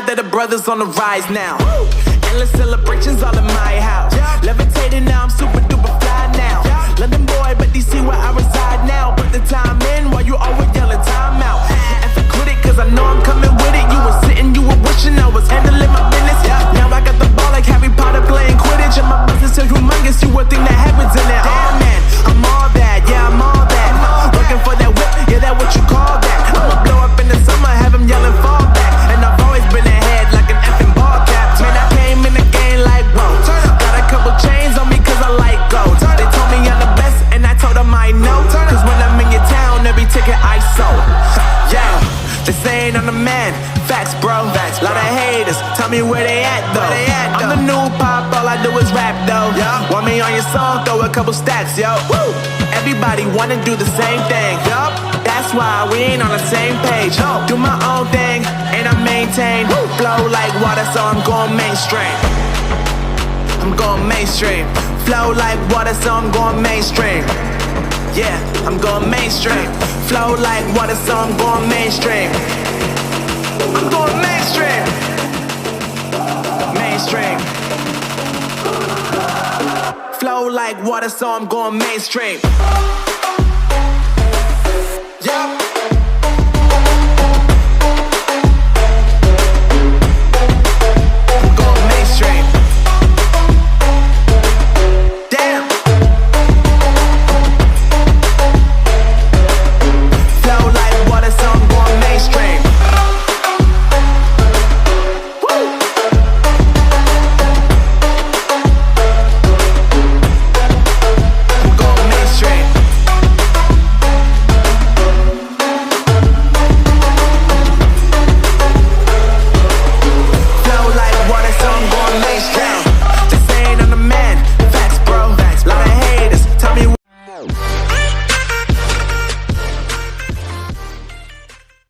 glad that the brothers on the rise now. Endless celebrations all in my house. Levitating now, I'm super duper fly now. London boy, but DC where I reside now. Put the time in while you always yelling time out. And for quit it, cause I know I'm coming with it. You were sitting, you were wishing I was handling my business. Now I got the ball like Harry Potter playing Quidditch. And my business so humongous, you would think that happens in it. Oh man, I'm all that, yeah, I'm all that. Looking for that whip, yeah, that what you call that. I'ma blow up in the summer, have him yelling fall back. And I've always been ahead like an effing ball cap. Man, I came in the game like, whoa. Got a couple chains on me cause I like gold. They told me I'm the best and I told them I know. Cause when I'm in your town, every ticket I sold. Yeah, they saying I'm the man. Facts, bro. Lot of haters, tell me where they at though. I'm the new pop, all I do is rap though. Want me on your song, throw a couple stacks, yo. Woo! Everybody wanna do the same thing. That's why we ain't on the same page. Do my own thing and I maintain. Flow like water, so I'm going mainstream. I'm going mainstream. Flow like water, so I'm going mainstream. Yeah, I'm going mainstream. Flow like water, so I'm going mainstream. I'm going mainstream. Mainstream. Flow like water, so I'm going mainstream.